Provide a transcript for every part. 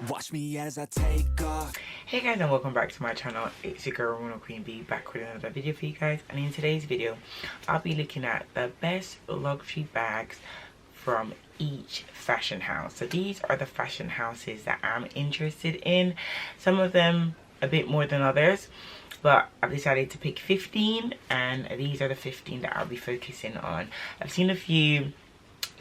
Watch me as I take off. Hey guys, and welcome back to my channel. It's your girl Rono Queen B, back with another video for you guys. And in today's video I'll be looking at the best luxury bags from each fashion house. So these are the fashion houses that I'm interested in, some of them a bit more than others, but I've decided to pick 15, and these are the 15 that I'll be focusing on. I've seen a few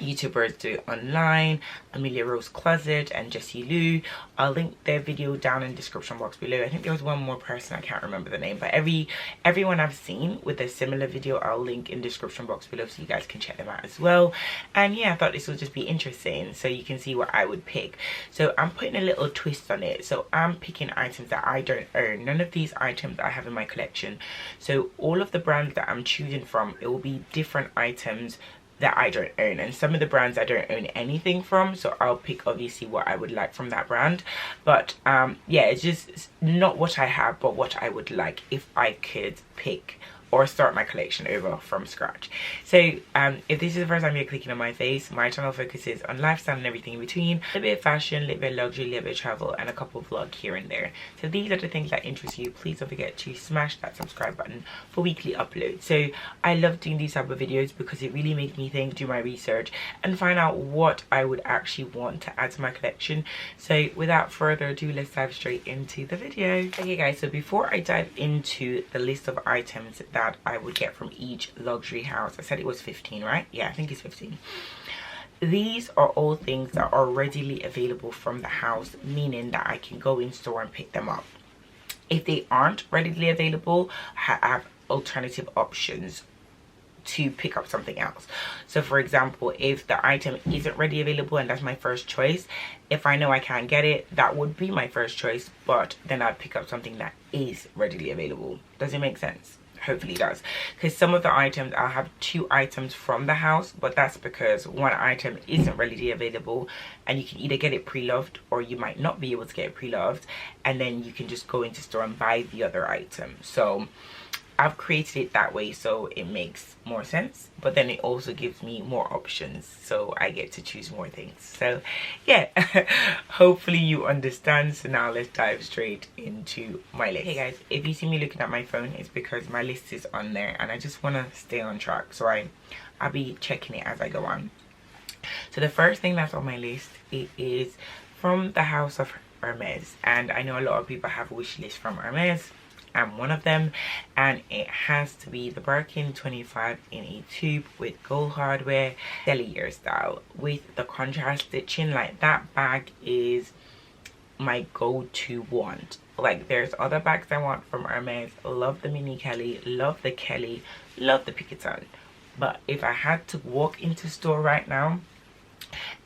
YouTubers do it online, Amelia Rose Closet and Jessie Lou. I'll link their video down in the description box below. I think there was one more person, I can't remember the name, but everyone I've seen with a similar video I'll link in the description box below so you guys can check them out as well. And yeah, I thought this would just be interesting so you can see what I would pick. So I'm putting a little twist on it. So I'm picking items that I don't own. None of these items I have in my collection. So all of the brands that I'm choosing from, it will be different items that I don't own, and some of the brands I don't own anything from, so I'll pick obviously what I would like from that brand. But yeah, it's just not what I have, but what I would like if I could pick or start my collection over from scratch. So if this is the first time you're clicking on my face, my channel focuses on lifestyle and everything in between, a little bit of fashion, a little bit of luxury, a little bit of travel, and a couple of vlogs here and there. So these are the things that interest you. Please don't forget to smash that subscribe button for weekly uploads. So I love doing these type of videos because it really makes me think, do my research, and find out what I would actually want to add to my collection. So without further ado, let's dive straight into the video. Okay guys, so before I dive into the list of items that I would get from each luxury house, I said it was 15, right? Yeah, I think it's 15. These are all things that are readily available from the house, meaning that I can go in store and pick them up. If they aren't readily available, I have alternative options to pick up something else. So for example, if the item isn't readily available and that's my first choice, if I know I can't get it, that would be my first choice, but then I'd pick up something that is readily available. Does it make sense? Hopefully it does, because some of the items I'll have 2 items from the house, but that's because one item isn't readily available and you can either get it pre-loved or you might not be able to get it pre-loved, and then you can just go into store and buy the other item. So I've created it that way so it makes more sense, but then it also gives me more options, so I get to choose more things. So yeah, hopefully you understand. So now let's dive straight into my list. Hey guys, if you see me looking at my phone, it's because my list is on there and I just want to stay on track, so I'll be checking it as I go on. So the first thing that's on my list, it is from the house of Hermes, and I know a lot of people have a wish list from Hermes. I'm one of them, and it has to be the Birkin 25 in a tube with gold hardware, Cellier style, with the contrast stitching. Like, that bag is my go-to one. Like, there's other bags I want from Hermes. Love the Mini Kelly, love the Kelly, love the Picoton, but if I had to walk into store right now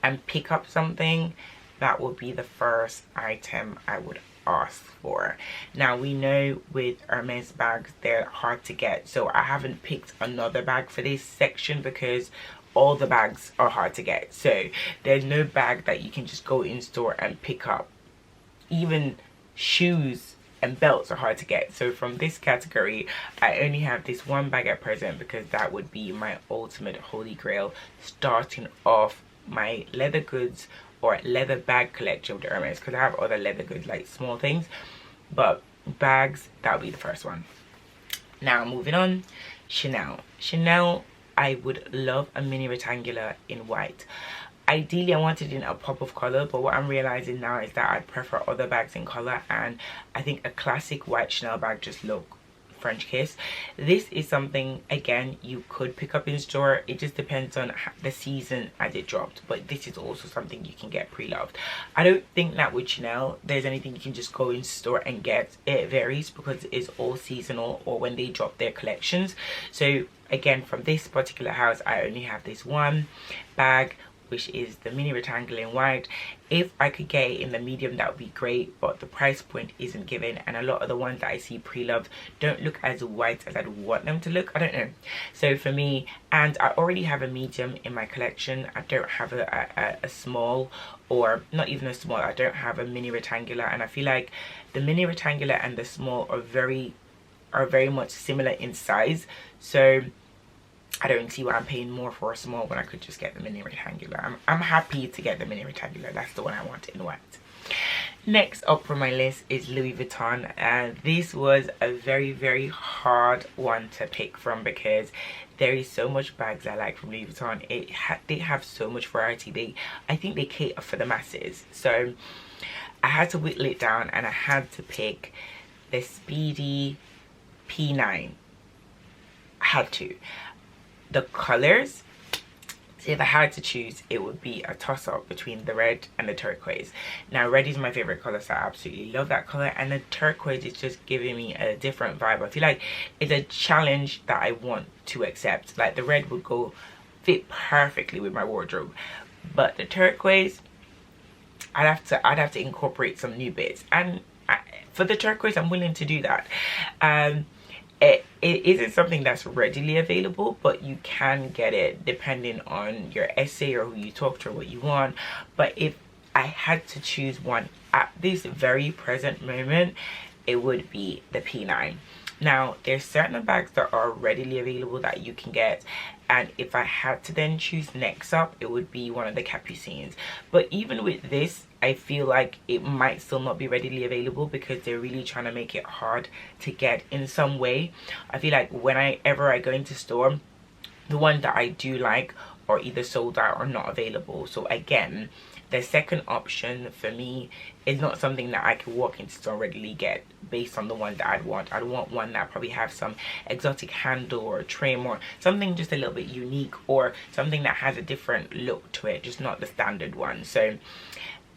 and pick up something, that would be the first item I would ask for. Now we know with Hermes bags they're hard to get, so I haven't picked another bag for this section because all the bags are hard to get. So there's no bag that you can just go in store and pick up. Even shoes and belts are hard to get. So from this category I only have this one bag at present because that would be my ultimate holy grail, starting off my leather goods or leather bag collection with Hermes, because I have other leather goods like small things, but bags, that would be the first one. Now moving on, Chanel, I would love a mini rectangular in white. Ideally I wanted it in a pop of color, but what I'm realizing now is that I prefer other bags in color, and I think a classic white Chanel bag just look French kiss. This is something, again, you could pick up in store. It just depends on the season as it dropped, but this is also something you can get pre-loved. I don't think that with Chanel there's anything you can just go in store and get. It varies because it's all seasonal or when they drop their collections. So again, from this particular house I only have this one bag, which is the mini rectangle in white. If I could get it in the medium, that would be great, but the price point isn't given, and a lot of the ones that I see pre-loved don't look as white as I'd want them to look. I don't know. So for me, and I already have a medium in my collection, I don't have a small, or not even a small. I don't have a mini rectangular, and I feel like the mini rectangular and the small are very much similar in size. So I don't see why I'm paying more for a small when I could just get the mini rectangular. I'm happy to get the mini rectangular. That's the one I want in white. Next up from my list is Louis Vuitton, and this was a very hard one to pick from because there is so much bags I like from Louis Vuitton. They have so much variety. I think they cater for the masses, so I had to whittle it down and I had to pick the Speedy P9. I had to. The colors, if I had to choose, it would be a toss-up between the red and the turquoise. Now, red is my favorite color, so I absolutely love that color, and the turquoise is just giving me a different vibe. I feel like it's a challenge that I want to accept. Like, the red would fit perfectly with my wardrobe, but the turquoise, I'd have to incorporate some new bits, and for the turquoise, I'm willing to do that. It isn't something that's readily available, but you can get it depending on your essay or who you talk to or what you want. But if I had to choose one at this very present moment, it would be the P9. Now, there's certain bags that are readily available that you can get, and if I had to then choose next up, it would be one of the Capucines. But even with this, I feel like it might still not be readily available because they're really trying to make it hard to get in some way. I feel like whenever I go into store, the ones that I do like are either sold out or not available. So again, the second option for me is not something that I could walk into store and readily get based on the one that I'd want. I'd want one that probably have some exotic handle or trim or something just a little bit unique, or something that has a different look to it, just not the standard one. So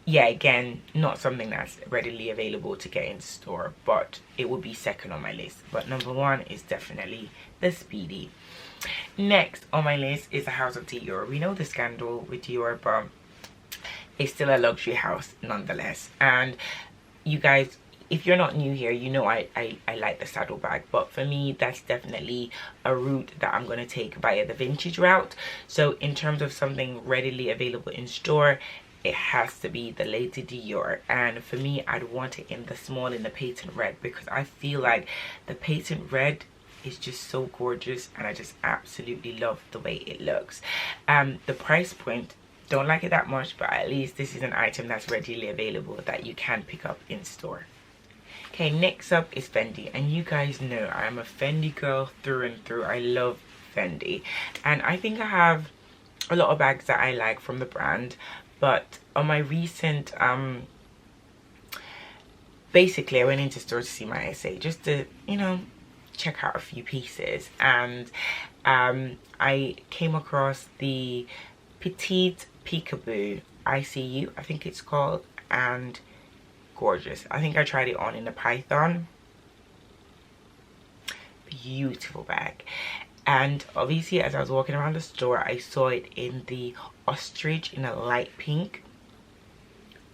yeah, again, not something that's readily available to get in store, but it would be second on my list. But number one is definitely the Speedy. Next on my list is the house of Dior. We know the scandal with Dior, but it's still a luxury house nonetheless. And you guys, if you're not new here, you know I like the saddle bag, but for me, that's definitely a route that I'm going to take via the vintage route. So in terms of something readily available in store, it has to be the Lady Dior, and for me, I'd want it in the small, in the patent red, because I feel like the patent red is just so gorgeous and I just absolutely love the way it looks. The price point, don't like it that much, but at least this is an item that's readily available that you can pick up in store. Okay, next up is Fendi, and you guys know I am a Fendi girl through and through. I love Fendi, and I think I have a lot of bags that I like from the brand. But on my recent, basically I went into store to see my essay, just to, you know, check out a few pieces. And I came across the Petite Peekaboo ICU, I think it's called, and gorgeous. I think I tried it on in the Python. Beautiful bag. And obviously, as I was walking around the store, I saw it in the ostrich in a light pink.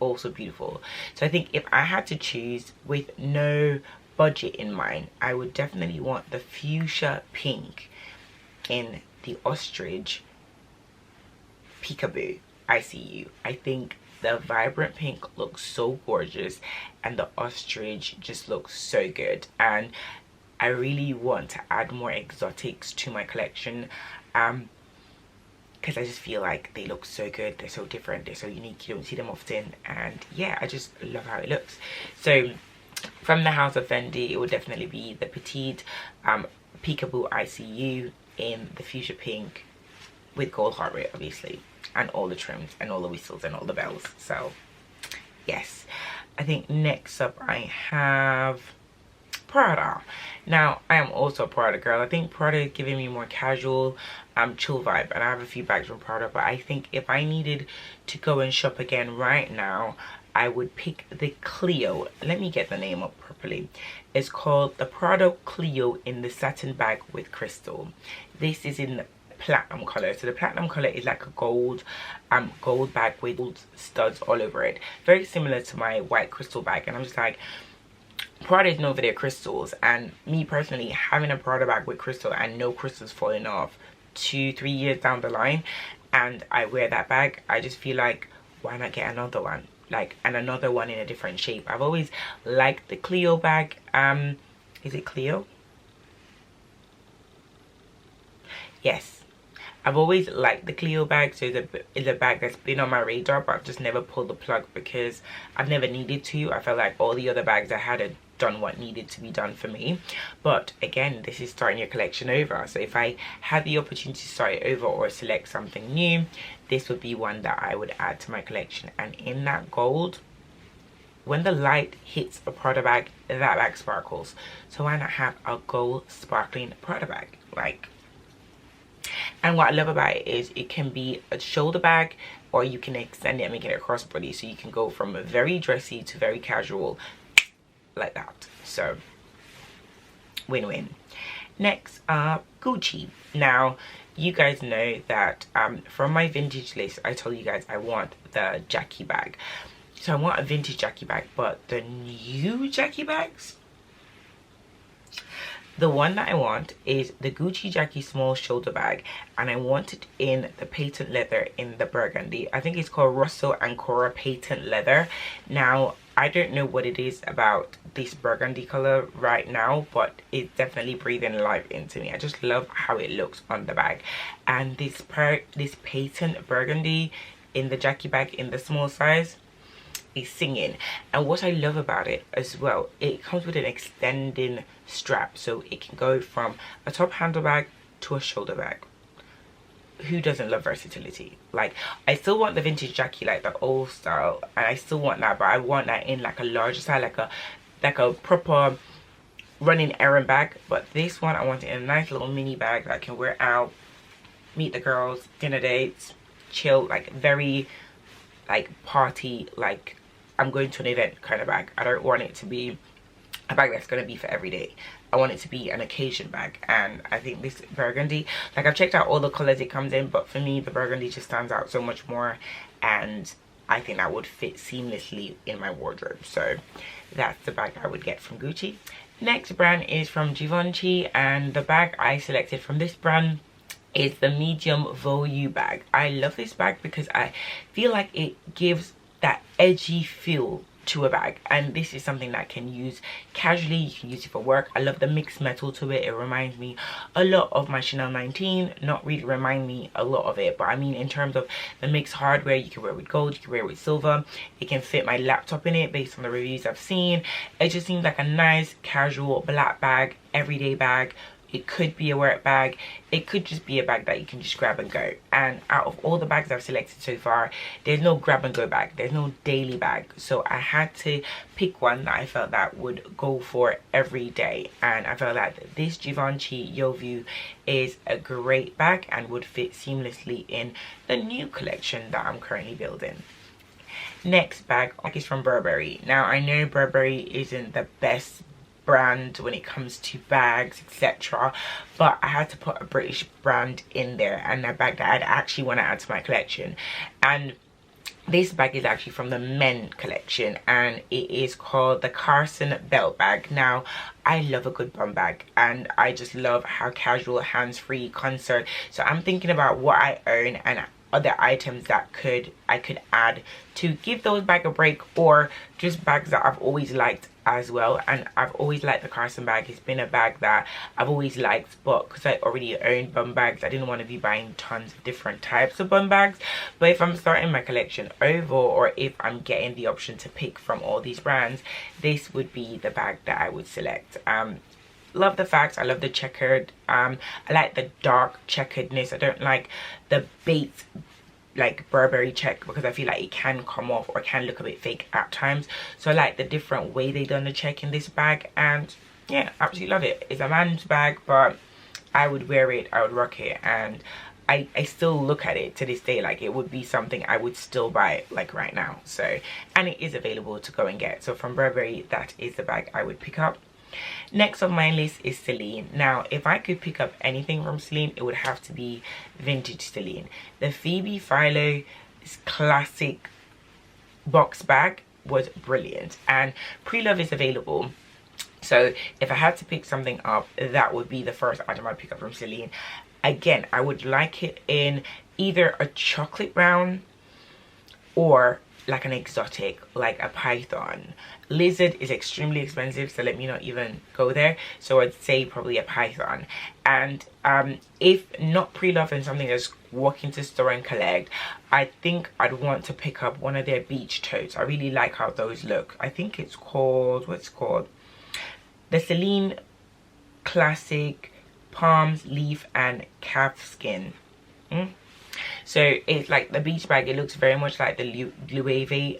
Also beautiful. So I think if I had to choose with no budget in mind, I would definitely want the fuchsia pink in the ostrich Peekaboo ICU. I think the vibrant pink looks so gorgeous and the ostrich just looks so good. And I really want to add more exotics to my collection, because I just feel like they look so good, they're so different, they're so unique, you don't see them often, and yeah, I just love how it looks. So from the house of Fendi, it would definitely be the Petite Peekaboo ICU in the fuchsia pink with gold heart rate, obviously, and all the trims and all the whistles and all the bells. So yes, I think next up I have Prada. Now, I am also a Prada girl. I think Prada is giving me more casual, chill vibe, and I have a few bags from Prada, but I think if I needed to go and shop again right now, I would pick the Clio. Let me get the name up properly. It's called the Prada Clio in the satin bag with crystal. This is in platinum color. So the platinum color is like a gold bag with gold studs all over it, very similar to my white crystal bag. And I'm just like, Prada is known for their crystals, and me personally, having a Prada bag with crystal and no crystals falling off 2-3 years down the line, and I wear that bag, I just feel like, why not get another one? Like, and another one in a different shape. I've always liked the Clio bag. Is it Clio? Yes. I've always liked the Clio bag, so it's a bag that's been on my radar, but I've just never pulled the plug because I've never needed to. I felt like all the other bags I had had done what needed to be done for me. But again, this is starting your collection over, so if I had the opportunity to start it over or select something new, this would be one that I would add to my collection. And in that gold, when the light hits a Prada bag, that bag sparkles. So why not have a gold sparkling Prada bag? Like, and what I love about it is it can be a shoulder bag, or you can extend it and make it a crossbody, so you can go from a very dressy to very casual like that. So win-win. Next up, Gucci. Now you guys know that from my vintage list, I told you guys I want the Jackie bag. So I want a vintage Jackie bag, but the new Jackie bags, the one that I want is the Gucci Jackie small shoulder bag, and I want it in the patent leather in the burgundy. I think it's called Russell and Cora patent leather. Now I don't know what it is about this burgundy color right now, but it's definitely breathing life into me. I just love how it looks on the bag. And this patent burgundy in the Jackie bag in the small size is singing. And what I love about it as well, it comes with an extending strap, so it can go from a top handle bag to a shoulder bag. Who doesn't love versatility? Like, I still want the vintage Jackie, like the old style, and I still want that, but I want that in like a larger style, like a proper running errand bag. But this one, I want it in a nice little mini bag that I can wear out, meet the girls, dinner dates, chill, like very like party, like I'm going to an event kind of bag. I don't want it to be a bag that's going to be for every day. I want it to be an occasion bag. And I think this burgundy, like I've checked out all the colors it comes in, but for me the burgundy just stands out so much more, and I think that would fit seamlessly in my wardrobe. So that's the bag I would get from Gucci. Next brand is from Givenchy, and the bag I selected from this brand is the medium volume bag. I love this bag because I feel like it gives that edgy feel to a bag, and this is something that I can use casually. You can use it for work. I love the mixed metal to it. It reminds me a lot of my Chanel 19. Not really remind me a lot of it, but I mean in terms of the mixed hardware, you can wear it with gold, you can wear it with silver. It can fit my laptop in it based on the reviews I've seen. It just seems like a nice casual black bag, everyday bag. It could be a work bag, it could just be a bag that you can just grab and go. And out of all the bags I've selected so far, there's no grab and go bag, there's no daily bag. So I had to pick one that I felt that would go for every day, and I felt that this Givenchy Yo View is a great bag and would fit seamlessly in the new collection that I'm currently building. Next bag is from Burberry. Now I know Burberry isn't the best brand when it comes to bags, etc., but I had to put a British brand in there, and a bag that I'd actually want to add to my collection. And this bag is actually from the men collection, and it is called the Carson belt bag. Now I love a good bum bag, and I just love how casual, hands-free, concert. So I'm thinking about what I own and other items that I could add to give those bags a break, or just bags that I've always liked as well. And I've always liked the Carson bag. It's been a bag that I've always liked, but because I already own bum bags, I didn't want to be buying tons of different types of bum bags. But if I'm starting my collection over, or if I'm getting the option to pick from all these brands, this would be the bag that I would select. Love the fact I love the checkered. I like the dark checkeredness. I don't like the beige like Burberry check, because I feel like it can come off or can look a bit fake at times. So I like the different way they done the check in this bag, and yeah, absolutely love it. It's a man's bag, but I would wear it, I would rock it, and I still look at it to this day like it would be something I would still buy like right now. So, and it is available to go and get. So from Burberry, that is the bag I would pick up. Next on my list is Celine. Now if I could pick up anything from Celine, it would have to be vintage Celine. The Phoebe Philo classic box bag was brilliant, and pre-love is available. So if I had to pick something up, that would be the first item I'd pick up from Celine. Again, I would like it in either a chocolate brown or like an exotic, like a python. Lizard is extremely expensive, so let me not even go there. So I'd say probably a python. And if not pre-loved and something that's walk into store and collect, I think I'd want to pick up one of their beach totes. I really like how those look. I think it's called, what's it called? The Celine Classic Palms, Leaf and Calf Skin. So it's like the beach bag. It looks very much like the Loewe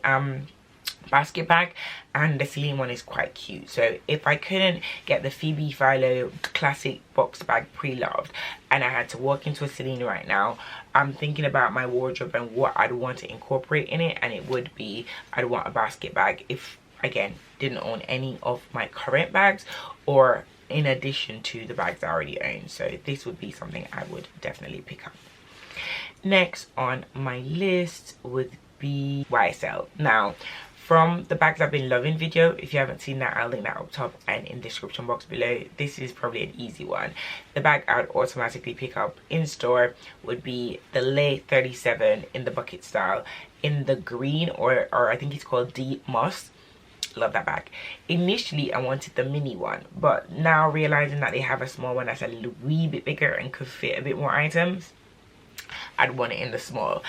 basket bag, and the Celine one is quite cute. So if I couldn't get the Phoebe Philo classic box bag pre-loved and I had to walk into a Celine right now, I'm thinking about my wardrobe and what I'd want to incorporate in it, and it would be, I'd want a basket bag if, again, didn't own any of my current bags, or in addition to the bags I already own. So this would be something I would definitely pick up. Next on my list would be YSL. Now, from the bags I've been loving video, if you haven't seen that, I'll link that up top and in the description box below. This is probably an easy one. The bag I would automatically pick up in store would be the Lay 37 in the bucket style, in the green, or I think it's called Deep Moss. Love that bag. Initially I wanted the mini one, but now realizing that they have a small one that's a wee bit bigger and could fit a bit more items, I'd want it in the small.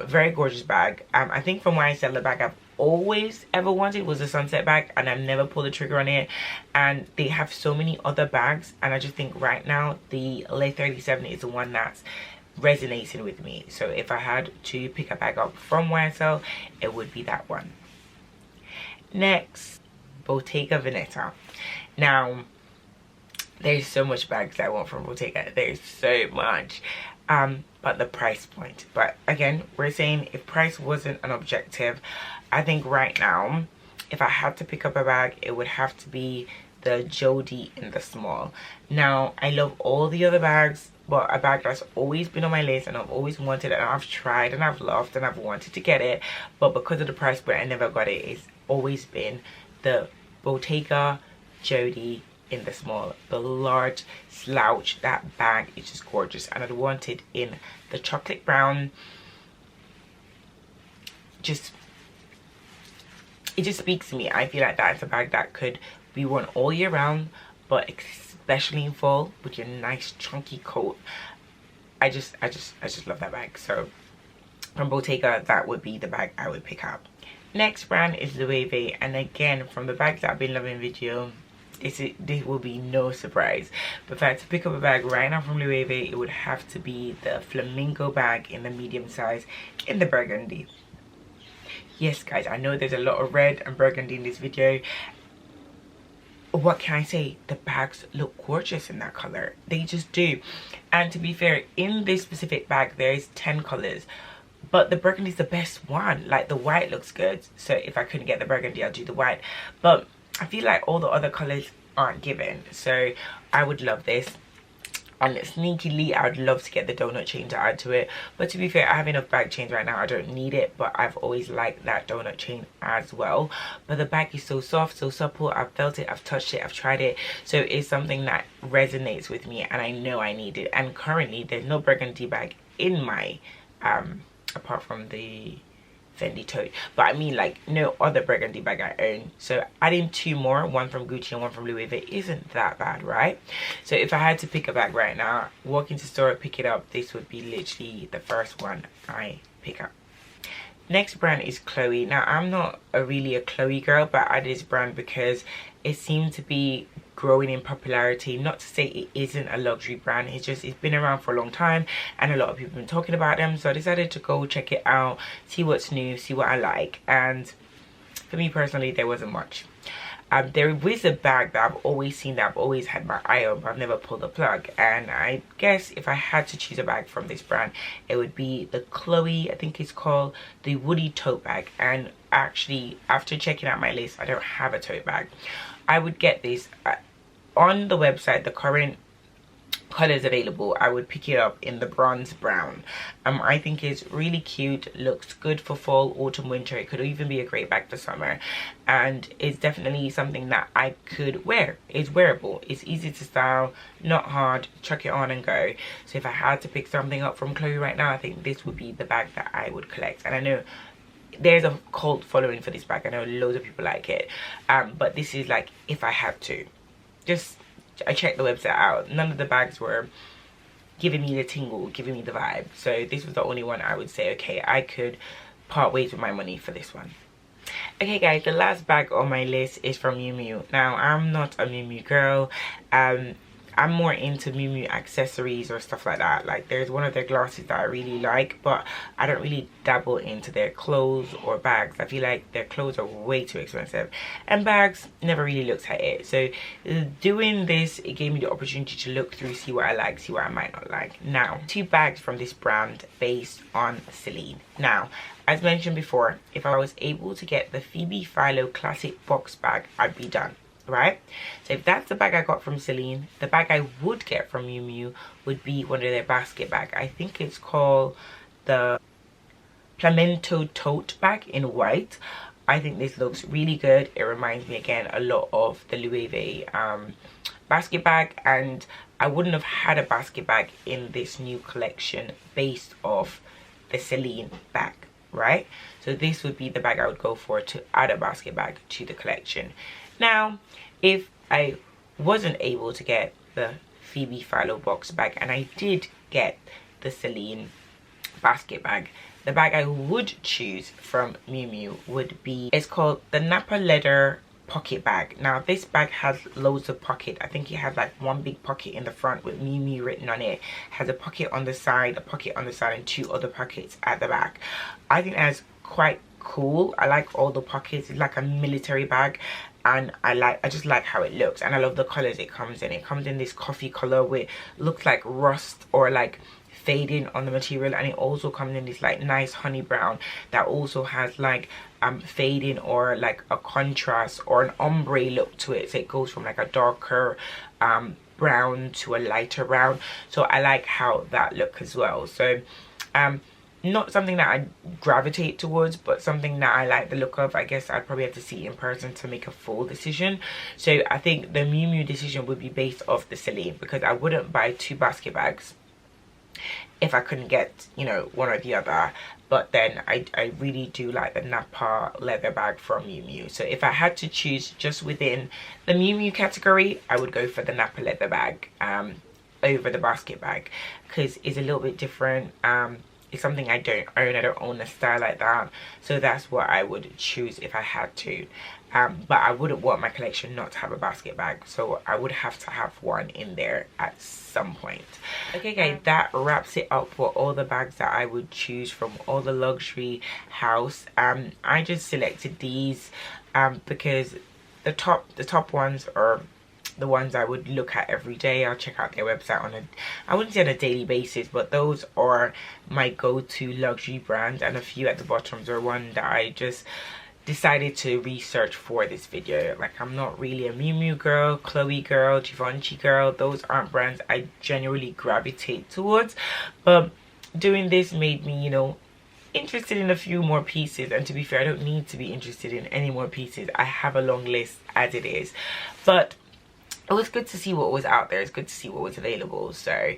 Very gorgeous bag. I think from YSL, the bag I've always ever wanted was a sunset bag, and I've never pulled the trigger on it. And they have so many other bags, and I just think right now the Lay 37 is the one that's resonating with me. So if I had to pick a bag up from YSL, it would be that one. Next, Bottega Veneta. Now, there's so much bags that I want from Bottega. There's so much. But the price point. But again, we're saying if price wasn't an objective, I think right now, if I had to pick up a bag, it would have to be the Jodie in the small. Now, I love all the other bags, but a bag that's always been on my list and I've always wanted it, and I've tried and I've loved and I've wanted to get it, but because of the price point I never got it, it's always been the Bottega Jodie in the small. The large slouch, that bag is just gorgeous, and I'd want it in the chocolate brown. It just speaks to me. I feel like that's a bag that could be worn all year round, but especially in fall with your nice chunky coat. I just love that bag. So from Bottega, that would be the bag I would pick up. Next brand is Loewe, and again, from the bags that I've been loving video, this will be no surprise. But if I had to pick up a bag right now from Loewe, it would have to be the flamingo bag in the medium size in the burgundy. Yes guys, I know there's a lot of red and burgundy in this video. What can I say? The bags look gorgeous in that color. They just do. And to be fair, in this specific bag there's 10 colors, but the burgundy is the best one. Like, the white looks good, so if I couldn't get the burgundy, I'll do the white. But I feel like all the other colors aren't given, so I would love this. And sneakily, I would love to get the donut chain to add to it. But to be fair, I have enough bag chains right now. I don't need it, but I've always liked that donut chain as well. But the bag is so soft, so supple. I've felt it, I've touched it, I've tried it. So it's something that resonates with me, and I know I need it. And currently, there's no burgundy bag in my, apart from the Fendi tote, but I mean like no other burgundy bag I own. So adding 2 more, one from Gucci and one from Loewe, isn't that bad, right? So if I had to pick a bag right now, walk into store, pick it up, this would be literally the first one I pick up. Next brand is Chloe. Now, I'm not really a Chloe girl, but I added this brand because it seemed to be growing in popularity. Not to say it isn't a luxury brand, it's been around for a long time and a lot of people have been talking about them, so I decided to go check it out, see what's new, see what I like. And for me personally, there wasn't much. There was a bag that I've always seen, that I've always had my eye on, but I've never pulled the plug. And I guess if I had to choose a bag from this brand, it would be the Chloe, I think it's called, the Woody tote bag. And actually, after checking out my list, I don't have a tote bag. I would get this on the website. The current colors available, I would pick it up in the bronze brown. I think it's really cute, looks good for fall, autumn, winter. It could even be a great bag for summer, and it's definitely something that I could wear. It's wearable, it's easy to style, not hard, chuck it on and go. So if I had to pick something up from Chloe right now, I think this would be the bag that I would collect. And I know there's a cult following for this bag. I know loads of people like it, but this is like if I had to. Just, I checked the website out. None of the bags were giving me the tingle, giving me the vibe. So this was the only one I would say, okay, I could part ways with my money for this one. Okay guys, the last bag on my list is from Mui Mui. Now, I'm not a Mui Mui girl. I'm more into Mui Mui accessories or stuff like that. Like, there's one of their glasses that I really like, but I don't really dabble into their clothes or bags. I feel like their clothes are way too expensive, and bags never really looked at it. So doing this, it gave me the opportunity to look through, see what I like, see what I might not like. Now, 2 bags from this brand based on Celine. Now, as mentioned before, if I was able to get the Phoebe Philo Classic box bag, I'd be done. Right, so if that's the bag I got from Celine, the bag I would get from Mui Mui would be one of their basket bag. I think it's called the Plamento tote bag in white. I think this looks really good. It reminds me again a lot of the Loewe basket bag, and I wouldn't have had a basket bag in this new collection based off the Celine bag, right? So this would be the bag I would go for to add a basket bag to the collection. Now, if I wasn't able to get the Phoebe Philo box bag and I did get the Celine basket bag, the bag I would choose from Mui Mui would be, it's called the Napa leather pocket bag. Now, this bag has loads of pocket. I think it has like one big pocket in the front with Mui Mui written on it, has a pocket on the side, a pocket on the side, and 2 other pockets at the back. I think that's quite cool. I like all the pockets. It's like a military bag, and I just like how it looks, and I love the colors it comes in. It comes in this coffee color with looks like rust or like fading on the material, and it also comes in this like nice honey brown that also has like fading or like a contrast or an ombre look to it. So it goes from like a darker brown to a lighter brown. So I like how that look as well. So not something that I gravitate towards, but something that I like the look of. I guess I'd probably have to see it in person to make a full decision. So I think the Mui Mui decision would be based off the Celine, because I wouldn't buy 2 basket bags if I couldn't get, you know, one or the other. But then I really do like the Napa leather bag from Mui Mui. So if I had to choose just within the Mui Mui category, I would go for the Napa leather bag over the basket bag, because it's a little bit different. It's something I don't own. I don't own a style like that, so that's what I would choose if I had to. But I wouldn't want my collection not to have a basket bag, so I would have to have one in there at some point. Okay guys, that wraps it up for all the bags that I would choose from all the luxury house. I just selected these because the top ones are the ones I would look at every day. I'll check out their website on I wouldn't say on a daily basis, but those are my go-to luxury brands, and a few at the bottoms are one that I just decided to research for this video. Like, I'm not really a Mui Mui girl, Chloe girl, Givenchy girl. Those aren't brands I generally gravitate towards, but doing this made me, you know, interested in a few more pieces. And to be fair, I don't need to be interested in any more pieces. I have a long list as it is, but it was good to see what was out there. It's good to see what was available. So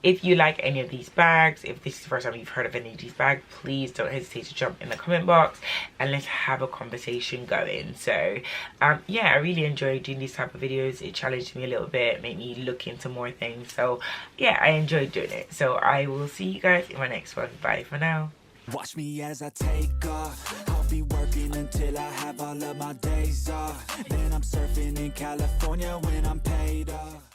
if you like any of these bags, if this is the first time you've heard of any of these bags, please don't hesitate to jump in the comment box and let's have a conversation going. So yeah, I really enjoyed doing these type of videos. It challenged me a little bit, made me look into more things. So yeah, I enjoyed doing it. So I will see you guys in my next one. Bye for now. Watch me as I take off. I'll be working until I have all of my days off. Then I'm surfing in California when I'm paid off.